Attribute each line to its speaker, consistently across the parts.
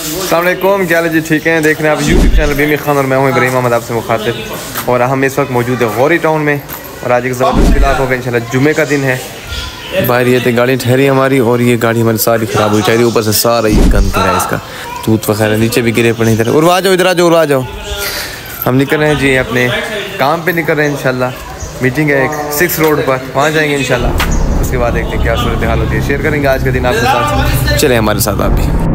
Speaker 1: अस्सलाम वालेकुम, क्या हाल है जी? ठीक हैं? देख रहे हैं आप यूट्यूब चैनल बीमी खान और मैं हूं इब्राहिम अहमद आपसे मुखातिब। और हम इस वक्त मौजूद है गौरी टाउन में और आज एक ज़बरदस्त ब्लॉग होगा इंशाल्लाह। जुमे का दिन है। बाहर ये थे गाड़ी ठहरी हमारी और ये गाड़ी हमारी सारी ख़राब हुई चाहिए। ऊपर से सारा ये गंद गिरा है, इसका तूत वगैरह नीचे भी गिरे पड़े। इधर और आ जाओ, इधर आ जाओ और आ जाओ। हम निकल रहे हैं जी, अपने काम पे निकल रहे हैं इंशाल्लाह। मीटिंग है एक 6 रोड पर, वहाँ जाएंगे इंशाल्लाह। उसके बाद देखते हैं क्या सूरत हाल होती है, शेयर करेंगे आज का दिन आपके साथ। चले हमारे साथ आप भी।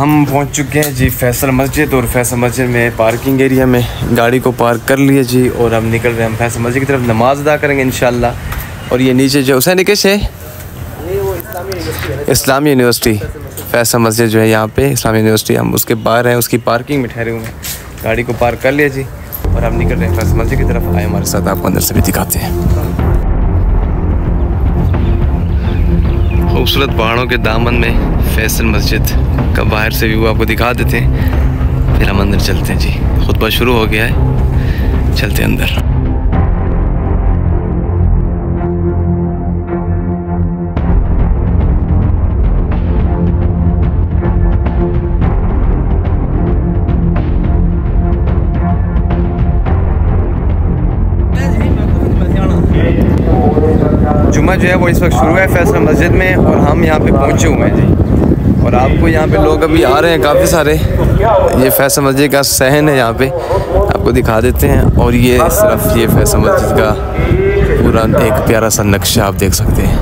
Speaker 1: हम पहुंच चुके हैं जी फैसल मस्जिद। और फैसल मस्जिद में पार्किंग एरिया में गाड़ी को पार्क कर लिए जी। और हम निकल रहे हैं, हम फैसल मस्जिद की तरफ नमाज अदा करेंगे इंशाल्लाह। और ये नीचे जो हुसैन किस है, इस्लामी यूनिवर्सिटी फैसल मस्जिद जो है यहाँ पे इस्लामी यूनिवर्सिटी, हम उसके बाहर हैं, उसकी पार्किंग में ठहरे हुए हैं। गाड़ी को पार्क कर लिया जी और हम निकल रहे हैं फैसल मस्जिद की तरफ। आए हमारे साथ, आपको अंदर से भी दिखाते हैं। खूबसूरत पहाड़ों के दामन में फैसल मस्जिद का बाहर से व्यू आपको दिखा देते हैं, फिर हम अंदर चलते हैं जी। खुतबा शुरू हो गया है, चलते हैं अंदर। जुम्मा जो है वो इस वक्त शुरू है फैसल मस्जिद में और हम यहाँ पे पहुँचे हुए हैं जी। और आपको यहाँ पे लोग अभी आ रहे हैं काफ़ी सारे। ये फैसल मस्जिद का सहन है, यहाँ पे आपको दिखा देते हैं। और ये सिर्फ ये फैसल मस्जिद का पूरा एक प्यारा सा नक्शा आप देख सकते हैं।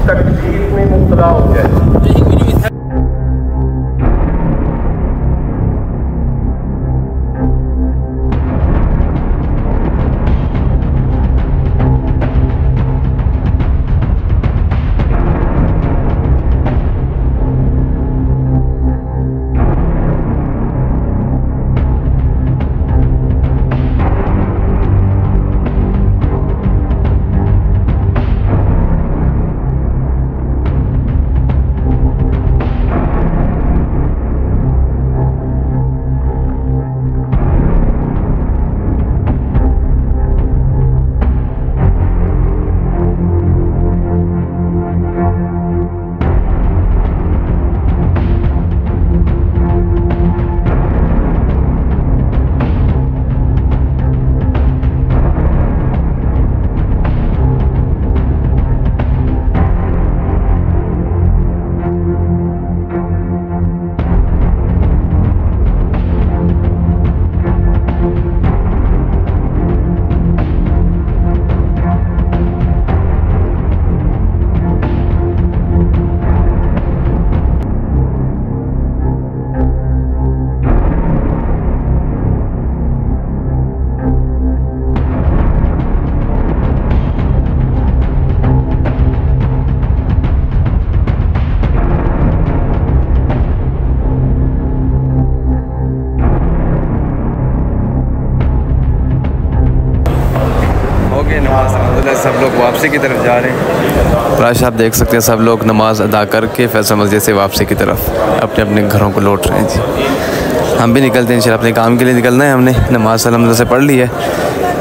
Speaker 1: सब लोग वापसी की तरफ जा रहे हैं। राश आप देख सकते हैं, सब लोग नमाज अदा करके फैसल मस्जिद से वापसी की तरफ अपने अपने घरों को लौट रहे हैं जी। हम भी निकलते हैं इंशाल्लाह, अपने काम के लिए निकलना है। हमने नमाज सलाम से पढ़ ली है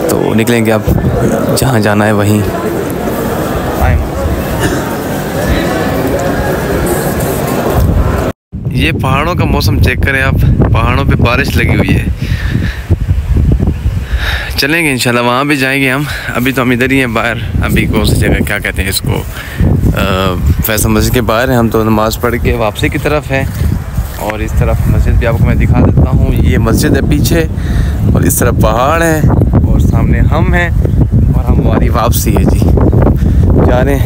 Speaker 1: तो निकलेंगे अब जहाँ जाना है वहीं। ये पहाड़ों का मौसम चेक करें आप, पहाड़ों पे बारिश लगी हुई है। चलेंगे इंशाल्लाह, वहाँ भी जाएंगे हम। अभी तो हम इधर ही हैं बाहर। अभी कौन सी जगह क्या कहते हैं इसको, फैसल मस्जिद के बाहर हैं हम। तो नमाज़ पढ़ के वापसी की तरफ है। और इस तरफ मस्जिद भी आपको मैं दिखा देता हूँ। ये मस्जिद है पीछे और इस तरफ पहाड़ है और सामने हम हैं और हमारी वापसी है जी।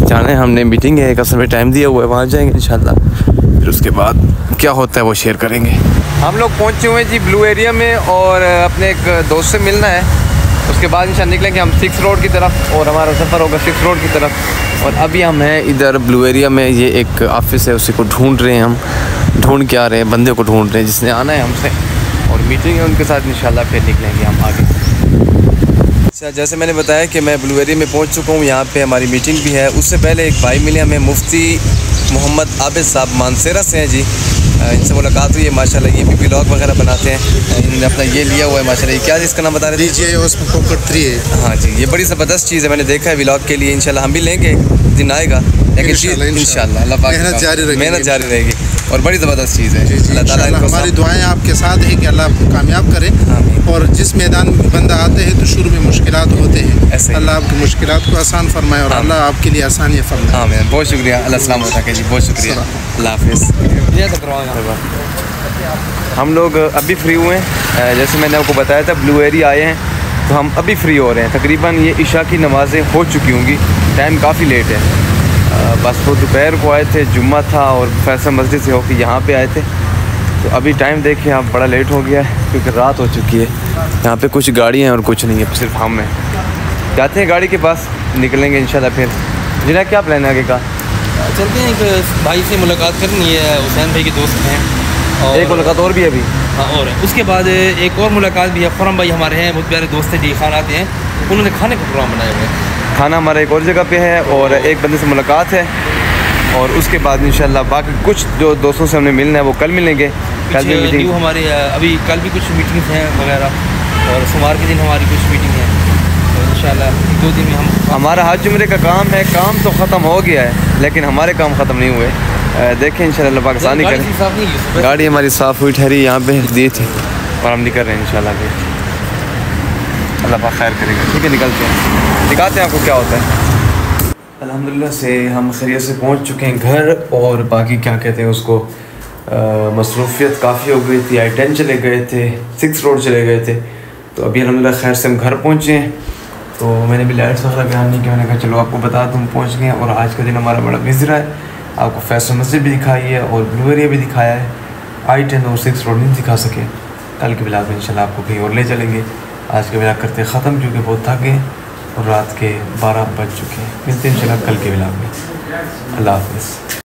Speaker 1: जाने हमने मीटिंग है, एक असल में टाइम दिया हुआ है, वहाँ जाएंगे इंशाल्लाह। फिर उसके बाद क्या होता है वो शेयर करेंगे। हम लोग पहुँचे हुए हैं जी ब्लू एरिया में और अपने एक दोस्त से मिलना है। उसके बाद इंशाल्लाह निकलेंगे हम 6 रोड की तरफ और हमारा सफ़र होगा 6 रोड की तरफ। और अभी हम हैं इधर ब्लू एरिया में, ये एक ऑफिस है, उसी को ढूंढ रहे हैं हम। ढूंढ के आ रहे हैं, बंदे को ढूंढ रहे हैं जिसने आना है हमसे, और मीटिंग है उनके साथ, इंशाल्लाह फिर निकलेंगे हम आगे। अच्छा, जैसे मैंने बताया कि मैं ब्लू एरिया में पहुंच चुका हूं, यहाँ पे हमारी मीटिंग भी है। उससे पहले एक भाई मिले हमें, मुफ्ती मोहम्मद आबिद साहब मानसेरा से हैं जी। इनसे मुलाकात हुई है माशाल्लाह, ये भी व्लॉग वगैरह बनाते हैं। इन्होंने अपना ये लिया हुआ है माशाल्लाह, ये क्या इसका नाम बता रहे थे?
Speaker 2: DJ उसमें पॉकेट 3 है।
Speaker 1: हाँ जी, ये बड़ी ज़बरदस्त चीज़ है, मैंने देखा है व्लॉग के लिए। इंशाल्लाह हम भी लेंगे, दिन आएगा, लेकिन इंशाल्लाह अल्लाह पाक मेहनत जारी रहेगी और बड़ी ज़बरदस्त चीज़ है। अल्लाह ताला इनको,
Speaker 2: हमारी दुआएं आपके साथ हैं कि अल्लाह आपको कामयाब करे। और जिस मैदान में बंदा आते हैं तो शुरू में मुश्किलात होते हैं, अल्लाह आपकी मुश्किलात को आसान फरमाए और अल्लाह आपके लिए आसानियाँ फरमाए।
Speaker 1: हाँ मैम, बहुत शुक्रिया, अल्लाह सलाम रखे जी, बहुत शुक्रिया, अल्लाह हाफ़िज़। हम लोग अभी फ्री हुए हैं, जैसे मैंने आपको बताया था ब्लू एरिया आए हैं, तो हम अभी फ्री हो रहे हैं। तकरीबन ये इशा की नमाज़ें हो चुकी होंगी, टाइम काफ़ी लेट है। बस वो दोपहर को आए थे, जुम्मा था और फैसल मस्जिद से होकर यहाँ पे आए थे, तो अभी टाइम देखिए आप, बड़ा लेट हो गया है क्योंकि रात हो चुकी है। यहाँ पे कुछ गाड़ियाँ हैं और कुछ नहीं है, सिर्फ हम हैं। जाते हैं गाड़ी के पास, निकलेंगे इंशाल्लाह फिर। जिन्हें क्या प्लान है आगे का?
Speaker 3: चलते हैं, एक भाई से मुलाकात करनी है, हुसैन भाई के दोस्त हैं, और
Speaker 1: एक मुलाकात और भी है अभी।
Speaker 3: हाँ, और है उसके बाद एक और मुलाकात भी है। खुरम भाई हमारे हैं, बहुत प्यारे दोस्त हैं, जी खान आते हैं, उन्होंने खाने का प्रोग्राम बनाया हुआ है।
Speaker 1: खाना हमारा एक और जगह पे है और एक बंदे से मुलाकात है, और उसके बाद इंशाल्लाह बाकी कुछ जो दोस्तों से हमने मिलना है वो कल मिलेंगे। कल भी मीटिंग
Speaker 3: हमारे अभी कल भी कुछ मीटिंग्स हैं वगैरह, और सोमवार के दिन हमारी कुछ मीटिंग है, तो इंशाल्लाह 2 दिन में हम,
Speaker 1: हमारा हज उम्रे का काम है, काम तो ख़त्म हो गया है लेकिन हमारे काम ख़त्म नहीं हुए। देखें इंशाल्लाह पाकिस्तानी करें। गाड़ी हमारी साफ़ हुई ठहरी, यहाँ पे दी थी और हम निकल रहे हैं इंशाल्लाह फिर, अल्लाह पाक खैर करेगा। ठीक है, निकलते हैं, दिखाते हैं आपको क्या होता है। अल्हम्दुलिल्लाह से हम खैरियत से पहुँच चुके हैं घर, और बाकी क्या कहते हैं उसको, मसरूफियत काफ़ी हो गई थी। I-10 चले गए थे, 6 रोड चले गए थे, तो अभी अल्हम्दुलिल्लाह खैर से हम घर पहुँचे हैं। तो मैंने भी लाइट्स वगैरह बयान नहीं किया, मैंने कहा चलो आपको बता दूँ पहुँच गए हैं। और आज का दिन हमारा बड़ा बिजी रहा है, आपको फैसल मस्जिद भी दिखाई है और ब्लू एरिया भी दिखाया है। I-10 और 6 रोड नहीं दिखा सके, कल के ब्लॉग में इंशाल्लाह आपको कहीं और ले चलेंगे। आज के ब्लॉग करते ख़त्म क्योंकि बहुत थक गए और रात के 12 बज चुके हैं। मिलते हैं इंशाल्लाह कल के ब्लॉग में। अल्लाह हाफ़िज़।